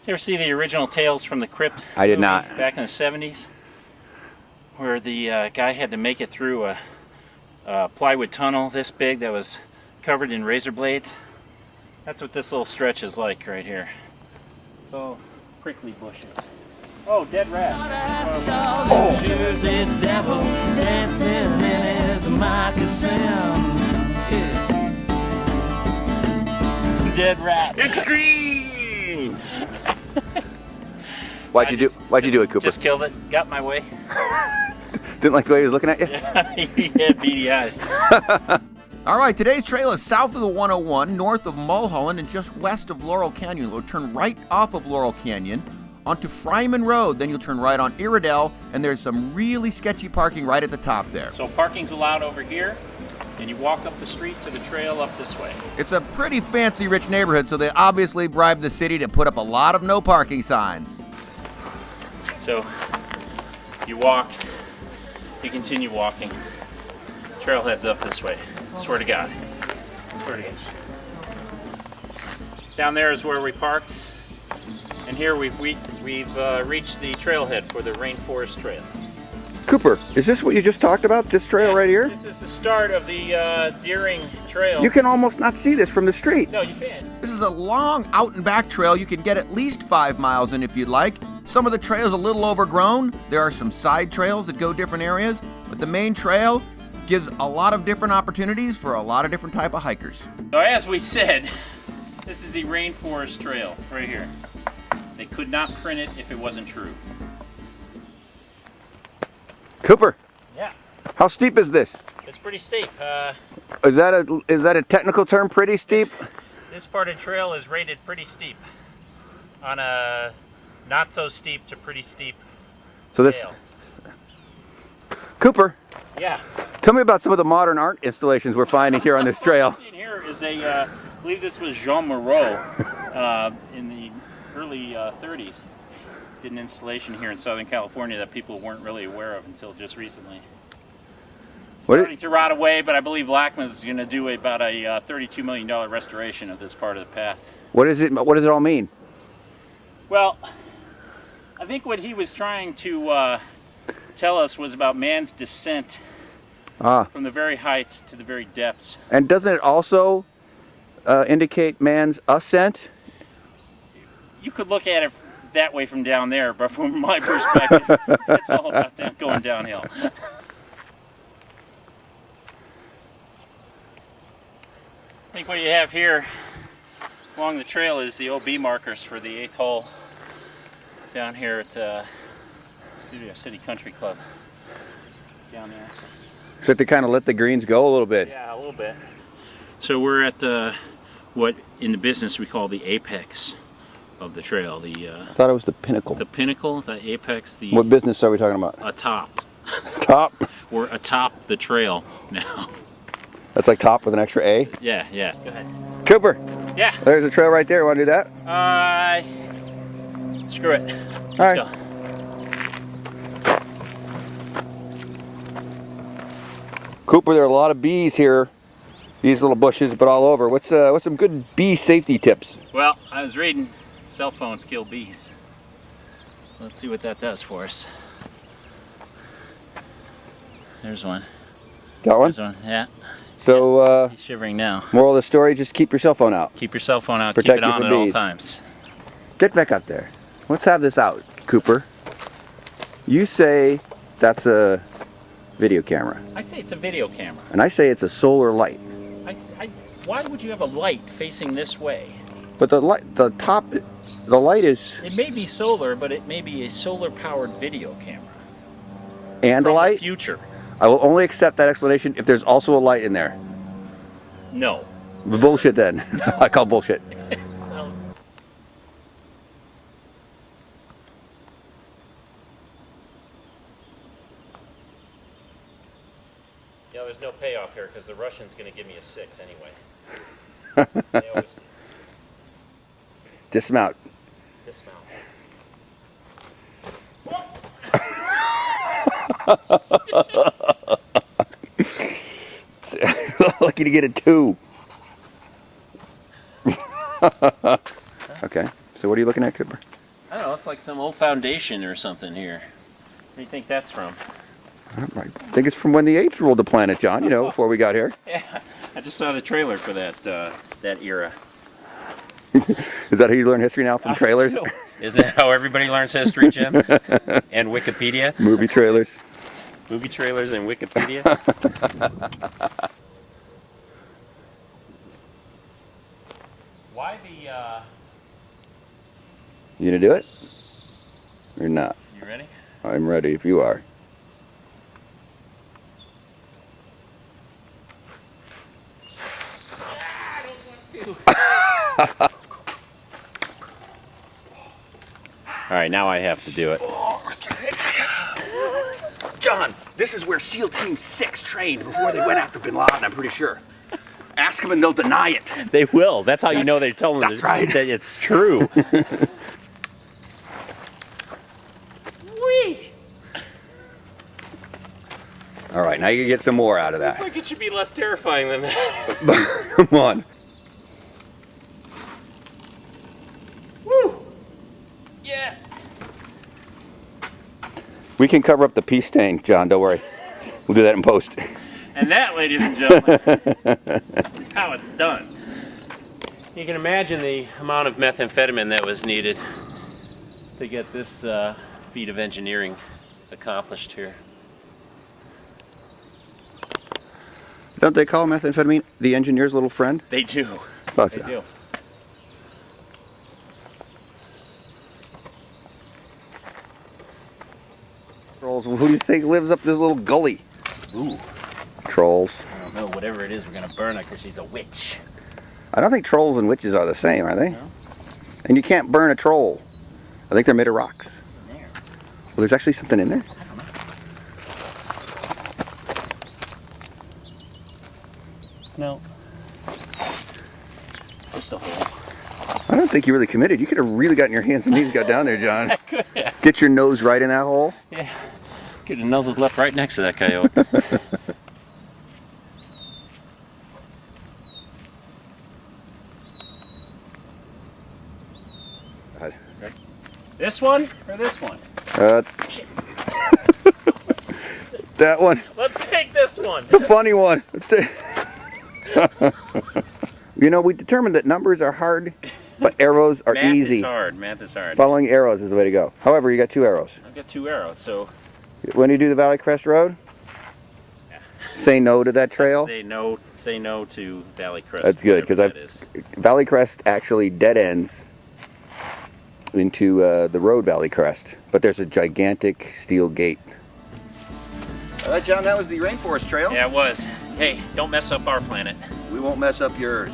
You ever see the original Tales from the Crypt? I did not. Back in the 70s, where the guy had to make it through a plywood tunnel this big that was covered in razor blades. That's what this little stretch is like right here. It's all prickly bushes. Oh, dead rat. Oh. Devil dancing in his moccasin. Dead rat. Extreme! Why'd you do it, Cooper? Just killed it. Got my way. Didn't like the way he was looking at you? He had beady eyes. All right, today's trail is south of the 101, north of Mulholland, and just west of Laurel Canyon. We'll turn right off of Laurel Canyon onto Fryman Road. Then you'll turn right on Iredell, and there's some really sketchy parking right at the top there. So parking's allowed over here, and you walk up the street to the trail up this way. It's a pretty fancy, rich neighborhood, so they obviously bribed the city to put up a lot of no parking signs. So you walk, you continue walking. Trail heads up this way. Swear to God. Swear to God. Down there is where we parked, and here we've reached the trailhead for the Rainforest Trail. Cooper, is this what you just talked about? This trail right here? This is the start of the Deering Trail. You can almost not see this from the street. No, you can't. This is a long out and back trail. You can get at least 5 miles in if you'd like. Some of the trails a little overgrown. There are some side trails that go different areas, but the main trail gives a lot of different opportunities for a lot of different type of hikers. So as we said, this is the Rainforest Trail right here. They could not print it if it wasn't true. Cooper, Yeah, how steep is this? it's pretty steep. Is that a technical term, pretty steep? This part of the trail is rated pretty steep. On a not so steep to pretty steep So this, scale. Cooper, Yeah. tell me about some of the modern art installations we're finding here on this trail. What's in here is I believe this was Jean Moreau in the early 30s. Did an installation here in Southern California that people weren't really aware of until just recently. Starting to rot away, but I believe LACMA's going to do about a $32 million restoration of this part of the path. What does it all mean? Well, I think what he was trying to tell us was about man's descent from the very heights to the very depths. And doesn't it also indicate man's ascent? You could look at it that way from down there, but from my perspective, it's all about going downhill. I think what you have here along the trail is the OB markers for the 8th hole down here at Studio City Country Club. Down there. So to kind of let the greens go a little bit. Yeah, a little bit. So we're at what in the business we call the apex of the trail. I thought it was the pinnacle. The pinnacle, the apex, the What business are we talking about? atop. Top? We're atop the trail now. That's like top with an extra A? Yeah, yeah. Go ahead. Cooper, Yeah. there's a trail right there. Want to do that? Screw it. All Let's right. go. Cooper, there are a lot of bees here. These little bushes, but all over. What's some good bee safety tips? Well, I was reading cell phones kill bees. Let's see what that does for us. There's one. Got one? There's one. Yeah. So, He's shivering now. moral of the story, just keep your cell phone out. Keep your cell phone out. Protect Keep it you on from at all bees. times. Get back up there. Let's have this out, Cooper. You say that's a video camera, I say it's a video camera. and I say it's a solar light. Why would you have a light facing this way? But the light is It may be solar, but it may be a solar-powered video camera. and a From the light. future. I will only accept that explanation if there's also a light in there. No. Bullshit then. I call bullshit. So, yeah, there's no payoff here because the Russian's going to give me a 6 anyway. They always Dismount. dismount. Lucky to get a 2. Okay, so what are you looking at, Cooper? I don't know, it's like some old foundation or something here. What do you think that's from? I think it's from when the apes ruled the planet, John, you know, before we got here. Yeah, I just saw the trailer for that era. Is that how you learn history now, from trailers? Isn't that how everybody learns history, Jim? And Wikipedia? Movie trailers. Movie trailers and Wikipedia? Why the, You gonna do it? Or not? You ready? I'm ready if you are. All right, now I have to do it. John, this is where SEAL Team 6 trained before they went after Bin Laden, I'm pretty sure. Ask them and they'll deny it. They will. That's how you know they're telling That's right. that it's true. Whee! All right, now you get some more out of Looks that. like it should be less terrifying than that. Come on. Woo! Yeah. We can cover up the pee stain, John, don't worry. We'll do that in post. And that, ladies and gentlemen, is how it's done. You can imagine the amount of methamphetamine that was needed to get this feat of engineering accomplished here. Don't they call methamphetamine the engineer's little friend? They do. Thought They so. do. Trolls, who do you think lives up this little gully? Ooh. Trolls. I don't know. Whatever it is, we're gonna burn her because she's a witch. I don't think trolls and witches are the same, are they? No. And you can't burn a troll. I think they're made of rocks. What's in there? Well, there's actually something in there. I don't know. No. Just a hole. I don't think you really committed. You could have really gotten your hands and knees got down there, John. Get your nose right in that hole. Yeah. Could have nuzzled left right next to that coyote. This one or this one? That one. Let's take this one. The funny one. You know, we determined that numbers are hard, but arrows are Math easy. is hard. Math is hard. Following arrows is the way to go. However, you got 2 arrows. I've got 2 arrows, so When you do the Valley Crest Road, say no to that trail. say no to Valley Crest. That's good, whatever because that is. Valley Crest actually dead ends into the road Valley Crest, but there's a gigantic steel gate. All right, John, that was the Rainforest Trail. Yeah, it was. Hey, don't mess up our planet. We won't mess up yours.